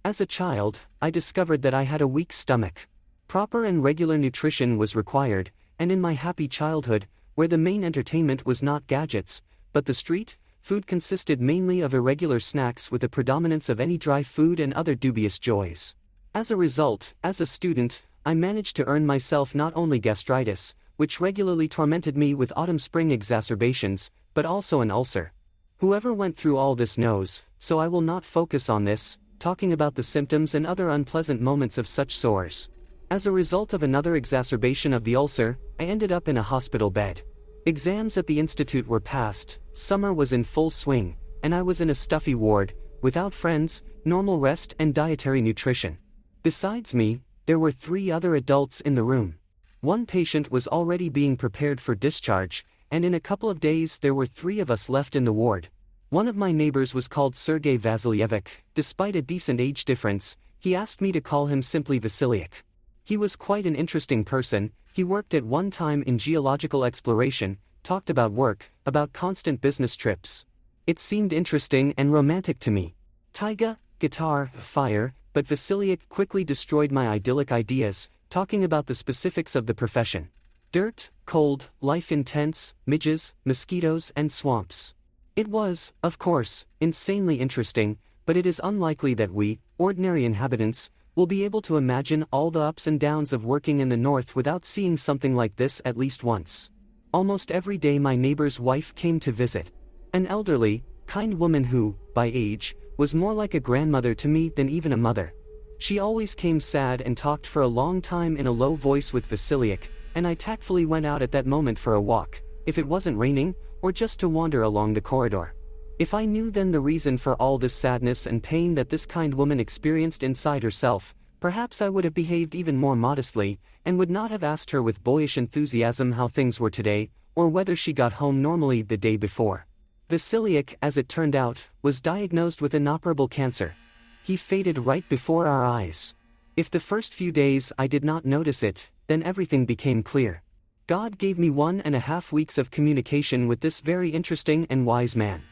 As a child, I discovered that I had a weak stomach. Proper and regular nutrition was required, and in my happy childhood, where the main entertainment was not gadgets, but the street, food consisted mainly of irregular snacks with a predominance of any dry food and other dubious joys. As a result, as a student, I managed to earn myself not only gastritis, which regularly tormented me with autumn-spring exacerbations, but also an ulcer. Whoever went through all this knows, so I will not focus on this, talking about the symptoms and other unpleasant moments of such sores. As a result of another exacerbation of the ulcer, I ended up in a hospital bed. Exams at the institute were passed, summer was in full swing, and I was in a stuffy ward, without friends, normal rest and dietary nutrition. Besides me, there were 3 other adults in the room. One patient was already being prepared for discharge, and in a couple of days there were 3 of us left in the ward. One of my neighbors was called Sergei Vasilievich. Despite a decent age difference, he asked me to call him simply Vasiliak. He was quite an interesting person. He worked at one time in geological exploration, talked about work, about constant business trips. It seemed interesting and romantic to me. Taiga, guitar, fire, but Vasiliak quickly destroyed my idyllic ideas, talking about the specifics of the profession. Dirt, cold, life intense, midges, mosquitoes and swamps. It was, of course, insanely interesting, but it is unlikely that we, ordinary inhabitants, will be able to imagine all the ups and downs of working in the north without seeing something like this at least once. Almost every day my neighbor's wife came to visit. An elderly, kind woman who, by age, was more like a grandmother to me than even a mother. She always came sad and talked for a long time in a low voice with Vasiliak, and I tactfully went out at that moment for a walk, if it wasn't raining, or just to wander along the corridor. If I knew then the reason for all this sadness and pain that this kind woman experienced inside herself, perhaps I would have behaved even more modestly, and would not have asked her with boyish enthusiasm how things were today, or whether she got home normally the day before. Vasiliak, as it turned out, was diagnosed with inoperable cancer. He faded right before our eyes. If the first few days I did not notice it, then everything became clear. God gave me 1.5 weeks of communication with this very interesting and wise man.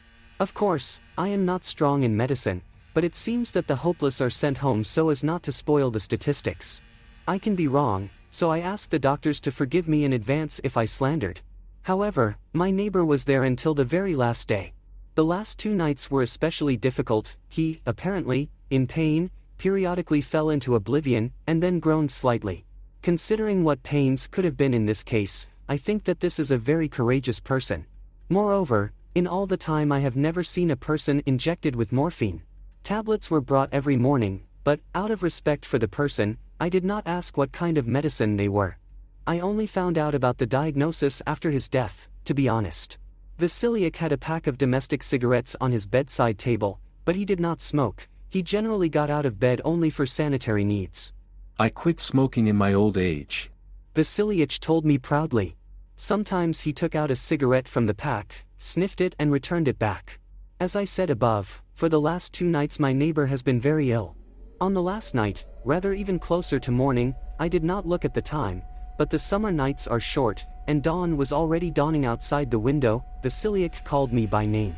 Of course, I am not strong in medicine, but it seems that the hopeless are sent home so as not to spoil the statistics. I can be wrong, so I ask the doctors to forgive me in advance if I slandered. However, my neighbor was there until the very last day. The last 2 nights were especially difficult. He, apparently, in pain, periodically fell into oblivion, and then groaned slightly. Considering what pains could have been in this case, I think that this is a very courageous person. Moreover, in all the time I have never seen a person injected with morphine. Tablets were brought every morning, but, out of respect for the person, I did not ask what kind of medicine they were. I only found out about the diagnosis after his death, to be honest. Vasiliak had a pack of domestic cigarettes on his bedside table, but he did not smoke. He generally got out of bed only for sanitary needs. I quit smoking in my old age, Vasiliak told me proudly. Sometimes he took out a cigarette from the pack, sniffed it and returned it back. As I said above, for the last 2 nights my neighbor has been very ill. On the last night, rather even closer to morning, I did not look at the time, but the summer nights are short, and dawn was already dawning outside the window. Vasiliak called me by name.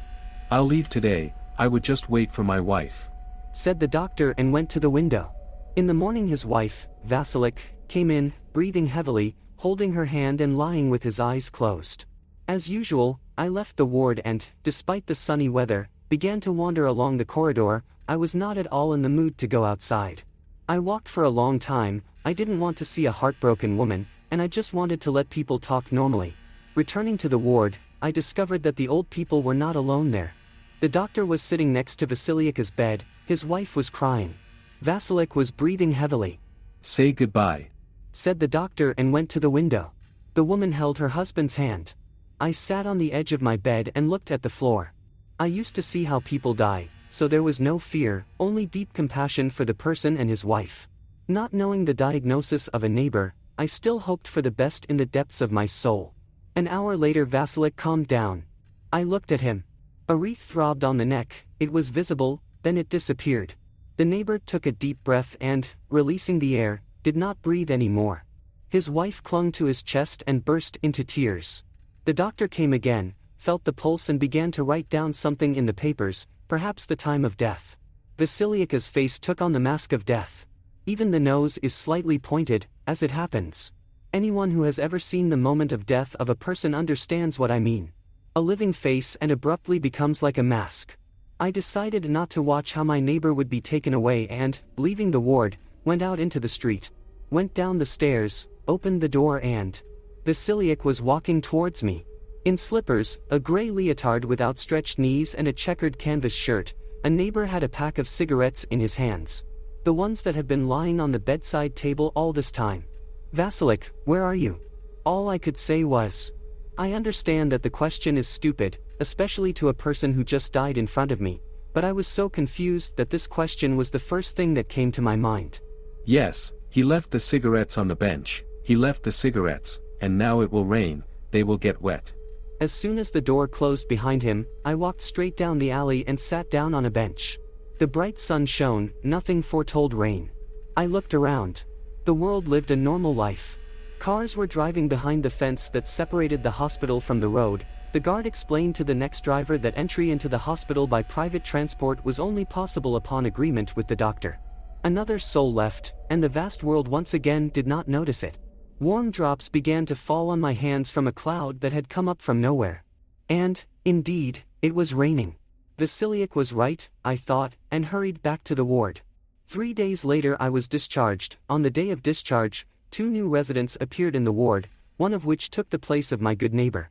I'll leave today, I would just wait for my wife, said the doctor and went to the window. In the morning his wife, Vasiliak, came in, breathing heavily, holding her hand and lying with his eyes closed. As usual, I left the ward and, despite the sunny weather, began to wander along the corridor. I was not at all in the mood to go outside. I walked for a long time. I didn't want to see a heartbroken woman, and I just wanted to let people talk normally. Returning to the ward, I discovered that the old people were not alone there. The doctor was sitting next to Vasiliak's bed. His wife was crying. Vasiliak was breathing heavily. Say goodbye, said the doctor and went to the window. The woman held her husband's hand. I sat on the edge of my bed and looked at the floor. I used to see how people die, so there was no fear, only deep compassion for the person and his wife. Not knowing the diagnosis of a neighbor, I still hoped for the best in the depths of my soul. An hour later Vasiliak calmed down. I looked at him. A wreath throbbed on the neck. It was visible, then it disappeared. The neighbor took a deep breath and, releasing the air, did not breathe anymore. His wife clung to his chest and burst into tears. The doctor came again, felt the pulse and began to write down something in the papers, perhaps the time of death. Vasilika's face took on the mask of death. Even the nose is slightly pointed, as it happens. Anyone who has ever seen the moment of death of a person understands what I mean. A living face and abruptly becomes like a mask. I decided not to watch how my neighbor would be taken away and, leaving the ward, went out into the street. Went down the stairs, opened the door and Vasiliak was walking towards me. In slippers, a gray leotard with outstretched knees and a checkered canvas shirt, a neighbor had a pack of cigarettes in his hands. The ones that have been lying on the bedside table all this time. "Vasilik, where are you?" All I could say was, "I understand that the question is stupid, especially to a person who just died in front of me, but I was so confused that this question was the first thing that came to my mind." Yes, he left the cigarettes on the bench, he left the cigarettes, and now it will rain, they will get wet. As soon as the door closed behind him, I walked straight down the alley and sat down on a bench. The bright sun shone, nothing foretold rain. I looked around. The world lived a normal life. Cars were driving behind the fence that separated the hospital from the road. The guard explained to the next driver that entry into the hospital by private transport was only possible upon agreement with the doctor. Another soul left, and the vast world once again did not notice it. Warm drops began to fall on my hands from a cloud that had come up from nowhere. And, indeed, it was raining. Vasiliak was right, I thought, and hurried back to the ward. 3 days later I was discharged. On the day of discharge, 2 new residents appeared in the ward, one of which took the place of my good neighbor.